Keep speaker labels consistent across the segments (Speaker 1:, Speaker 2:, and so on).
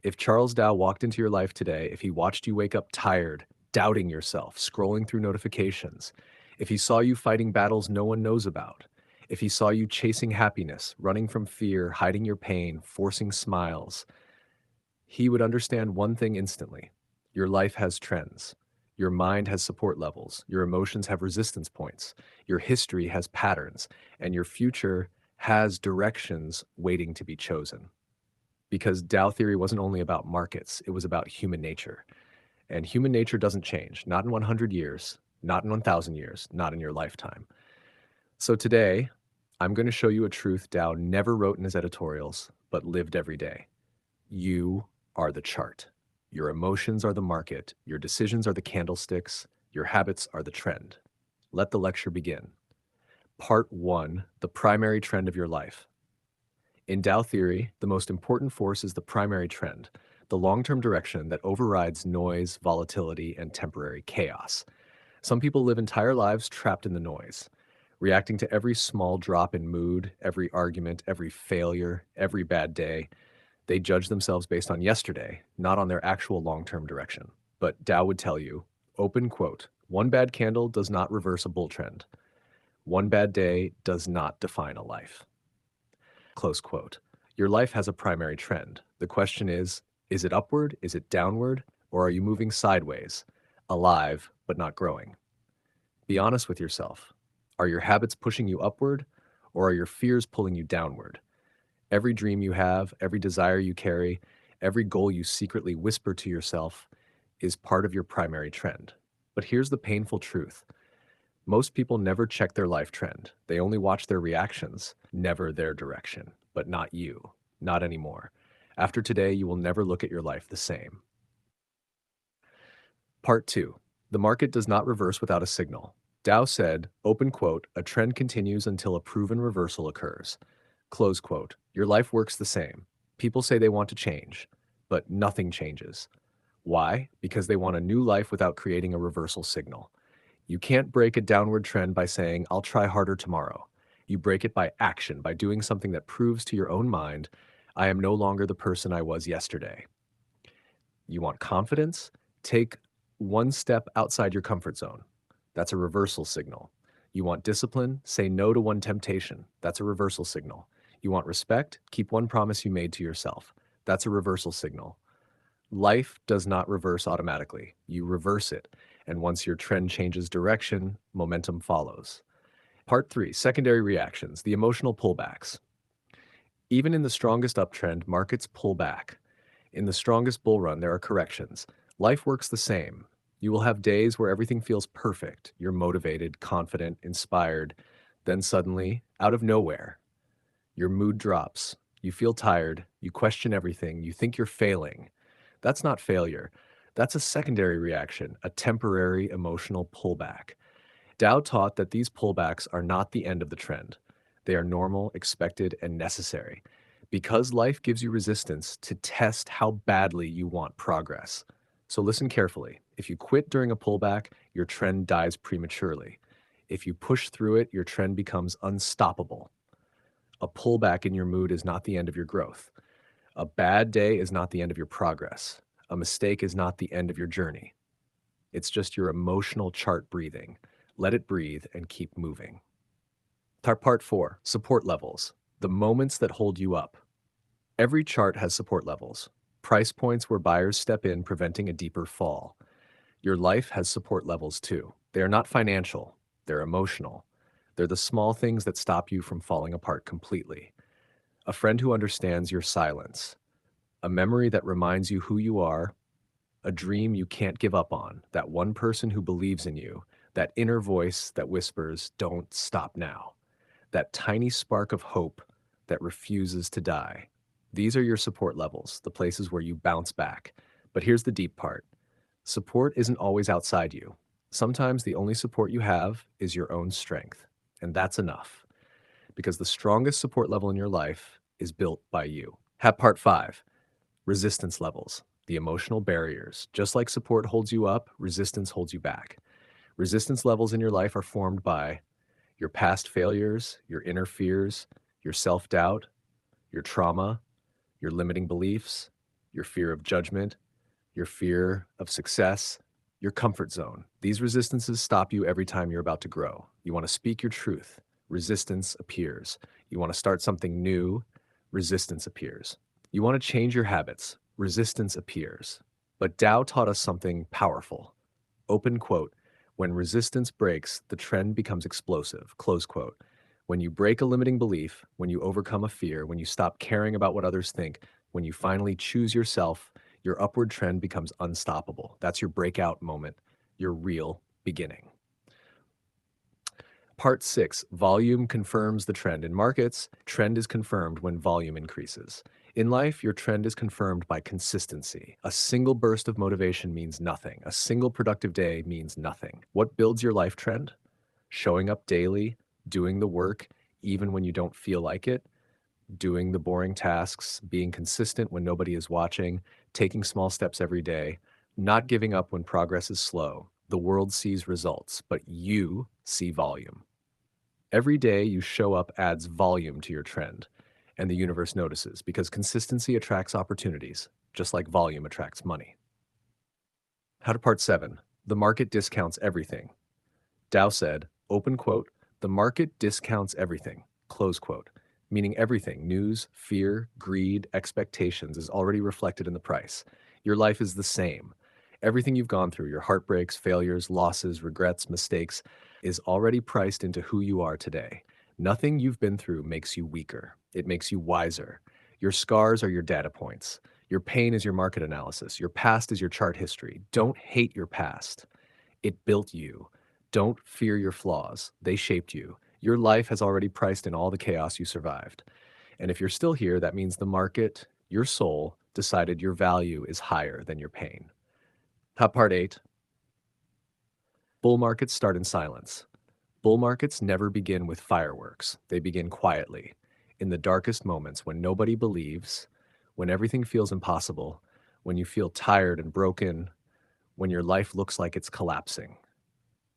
Speaker 1: If Charles Dow walked into your life today, if he watched you wake up tired, doubting yourself, scrolling through notifications, if he saw you fighting battles no one knows about, if he saw you chasing happiness, running from fear, hiding your pain, forcing smiles, he would understand one thing instantly. Your life has trends. Your mind has support levels. Your emotions have resistance points. Your history has patterns. And your future has directions waiting to be chosen. Because Dow theory wasn't only about markets, it was about human nature. And human nature doesn't change, not in 100 years, not in 1,000 years, not in your lifetime. So today, I'm going to show you a truth Dow never wrote in his editorials, but lived every day. You are the chart. Your emotions are the market. Your decisions are the candlesticks. Your habits are the trend. Let the lecture begin. Part 1, the primary trend of your life. In Dow theory, the most important force is the primary trend, the long-term direction that overrides noise, volatility, and temporary chaos. Some people live entire lives trapped in the noise, reacting to every small drop in mood, every argument, every failure, every bad day. They judge themselves based on yesterday, not on their actual long-term direction. But Dow would tell you, open quote, one bad candle does not reverse a bull trend. One bad day does not define a life. Close quote. Your life has a primary trend. The question is it upward? Is it downward? Or are you moving sideways, alive but not growing? Be honest with yourself. Are your habits pushing you upward, or are your fears pulling you downward? Every dream you have, every desire you carry, every goal you secretly whisper to yourself is part of your primary trend. But here's the painful truth. Most people never check their life trend. They only watch their reactions, never their direction. But not you. Not anymore. After today, you will never look at your life the same. Part 2. The market does not reverse without a signal. Dow said, open quote, a trend continues until a proven reversal occurs. Close quote. Your life works the same. People say they want to change, but nothing changes. Why? Because they want a new life without creating a reversal signal. You can't break a downward trend by saying, I'll try harder tomorrow. You break it by action, by doing something that proves to your own mind, I am no longer the person I was yesterday. You want confidence? Take one step outside your comfort zone. That's a reversal signal. You want discipline? Say no to one temptation. That's a reversal signal. You want respect? Keep one promise you made to yourself. That's a reversal signal. Life does not reverse automatically. You reverse it. And once your trend changes direction, momentum follows. Part 3, secondary reactions, the emotional pullbacks. Even in the strongest uptrend, markets pull back. In the strongest bull run, there are corrections. Life works the same. You will have days where everything feels perfect. You're motivated, confident, inspired. Then suddenly, out of nowhere, your mood drops. You feel tired. You question everything. You think you're failing. That's not failure. That's a secondary reaction, a temporary emotional pullback. Dow taught that these pullbacks are not the end of the trend. They are normal, expected, and necessary, because life gives you resistance to test how badly you want progress. So listen carefully. If you quit during a pullback, your trend dies prematurely. If you push through it, your trend becomes unstoppable. A pullback in your mood is not the end of your growth. A bad day is not the end of your progress. A mistake is not the end of your journey. It's just your emotional chart breathing. Let it breathe and keep moving. Part 4, support levels, the moments that hold you up. Every chart has support levels, price points where buyers step in, preventing a deeper fall. Your life has support levels too. They are not financial, they're emotional. They're the small things that stop you from falling apart completely. A friend who understands your silence, a memory that reminds you who you are, a dream you can't give up on, that one person who believes in you, that inner voice that whispers, don't stop now, that tiny spark of hope that refuses to die. These are your support levels, the places where you bounce back. But here's the deep part. Support isn't always outside you. Sometimes the only support you have is your own strength, and that's enough, because the strongest support level in your life is built by you. Part 5, resistance levels, the emotional barriers. Just like support holds you up, resistance holds you back. Resistance levels in your life are formed by your past failures, your inner fears, your self-doubt, your trauma, your limiting beliefs. your fear of judgment, your fear of success, your comfort zone. These resistances stop you every time you're about to grow. You want to speak your truth, resistance appears. You want to start something new, resistance appears. You want to change your habits, resistance appears. But Dow taught us something powerful. Open quote, when resistance breaks, the trend becomes explosive, close quote. When you break a limiting belief, when you overcome a fear, when you stop caring about what others think, when you finally choose yourself, your upward trend becomes unstoppable. That's your breakout moment, your real beginning. Part 6, volume confirms the trend. In markets, trend is confirmed when volume increases. In life, your trend is confirmed by consistency. A single burst of motivation means nothing. A single productive day means nothing. What builds your life trend? Showing up daily, doing the work, even when you don't feel like it, doing the boring tasks, being consistent when nobody is watching, taking small steps every day, not giving up when progress is slow. The world sees results, but you see volume. Every day you show up adds volume to your trend, and the universe notices because consistency attracts opportunities, just like volume attracts money. How to part 7. The market discounts everything. Dow said, open quote, the market discounts everything, close quote, meaning everything, news, fear, greed, expectations is already reflected in the price. Your life is the same. Everything you've gone through, your heartbreaks, failures, losses, regrets, mistakes, is already priced into who you are today. Nothing you've been through makes you weaker. It makes you wiser. Your scars are your data points. Your pain is your market analysis. Your past is your chart history. Don't hate your past. It built you. Don't fear your flaws. They shaped you. Your life has already priced in all the chaos you survived. And if you're still here, that means the market, your soul, decided your value is higher than your pain. Top part 8. Bull markets start in silence. Bull markets never begin with fireworks. They begin quietly, in the darkest moments when nobody believes, when everything feels impossible, when you feel tired and broken, when your life looks like it's collapsing.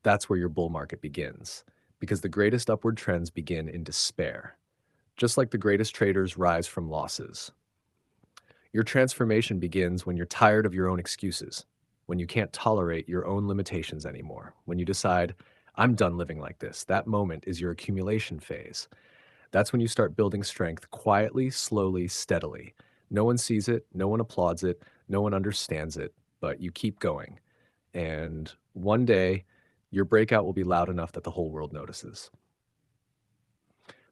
Speaker 1: That's where your bull market begins, because the greatest upward trends begin in despair, just like the greatest traders rise from losses. Your transformation begins when you're tired of your own excuses, when you can't tolerate your own limitations anymore, when you decide, I'm done living like this. That moment is your accumulation phase. That's when you start building strength quietly, slowly, steadily. No one sees it, no one applauds it, no one understands it, but you keep going. And one day, your breakout will be loud enough that the whole world notices.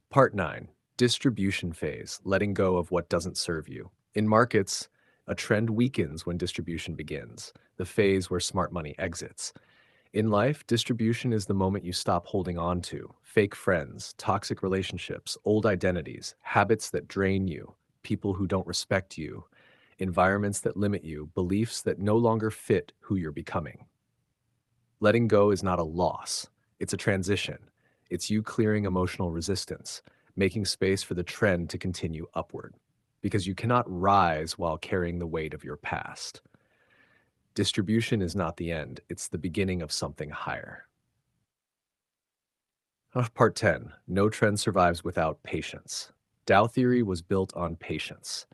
Speaker 1: Part 9, distribution phase, letting go of what doesn't serve you. In markets, a trend weakens when distribution begins, the phase where smart money exits. In life, distribution is the moment you stop holding on to fake friends, toxic relationships, old identities, habits that drain you, people who don't respect you, environments that limit you, beliefs that no longer fit who you're becoming. Letting go is not a loss, it's a transition. It's you clearing emotional resistance, making space for the trend to continue upward. Because you cannot rise while carrying the weight of your past. Distribution is not the end, it's the beginning of something higher. Part 10, no trend survives without patience. Dow Theory was built on patience.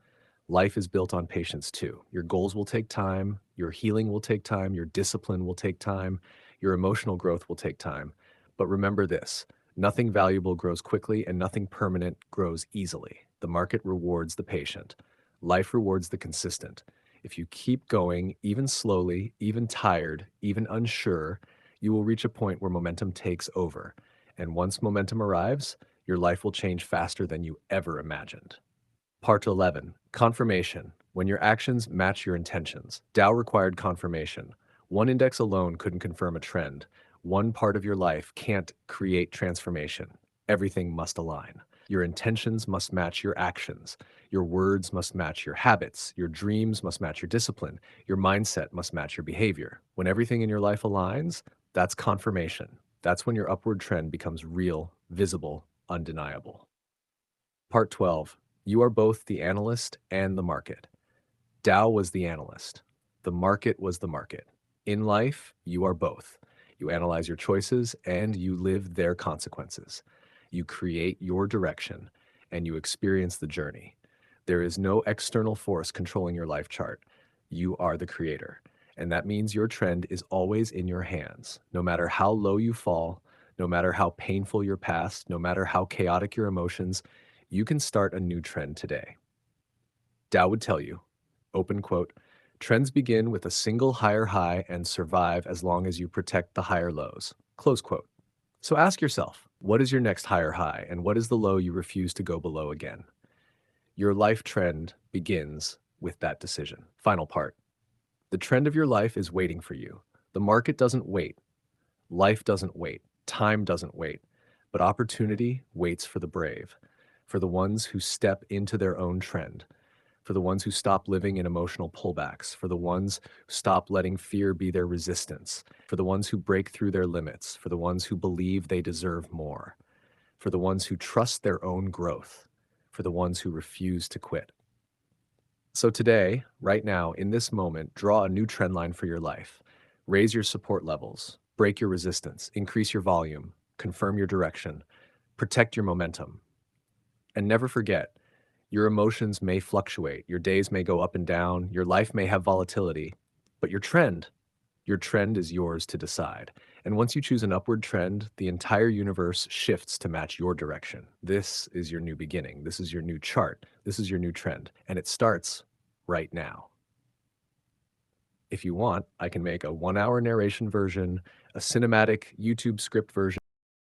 Speaker 1: Life is built on patience too. Your goals will take time, your healing will take time, your discipline will take time, your emotional growth will take time. But remember this, nothing valuable grows quickly and nothing permanent grows easily. The market rewards the patient. Life rewards the consistent. If you keep going, even slowly, even tired, even unsure, you will reach a point where momentum takes over. And once momentum arrives, your life will change faster than you ever imagined. Part 11, confirmation. When your actions match your intentions. Dow required confirmation. One index alone couldn't confirm a trend. One part of your life can't create transformation. Everything must align. Your intentions must match your actions. Your words must match your habits. Your dreams must match your discipline. Your mindset must match your behavior. When everything in your life aligns, that's confirmation. That's when your upward trend becomes real, visible, undeniable. Part 12. You are both the analyst and the market. Dow was the analyst. The market was the market. In life, you are both. You analyze your choices and you live their consequences. You create your direction and you experience the journey. There is no external force controlling your life chart. You are the creator. And that means your trend is always in your hands. No matter how low you fall, no matter how painful your past, no matter how chaotic your emotions, you can start a new trend today. Dow would tell you, open quote, trends begin with a single higher high and survive as long as you protect the higher lows, close quote. So ask yourself, what is your next higher high and what is the low you refuse to go below again? Your life trend begins with that decision. Final part. The trend of your life is waiting for you. The market doesn't wait. Life doesn't wait. Time doesn't wait. But opportunity waits for the brave, for the ones who step into their own trend, for the ones who stop living in emotional pullbacks, for the ones who stop letting fear be their resistance, for the ones who break through their limits, for the ones who believe they deserve more, for the ones who trust their own growth, for the ones who refuse to quit. So today, right now, in this moment, draw a new trend line for your life. Raise your support levels, break your resistance, increase your volume, confirm your direction, protect your momentum. And never forget, your emotions may fluctuate, your days may go up and down, your life may have volatility, but your trend is yours to decide. And once you choose an upward trend, the entire universe shifts to match your direction. This is your new beginning. This is your new chart. This is your new trend. And it starts right now. If you want, I can make a 1-hour narration version, a cinematic YouTube script version.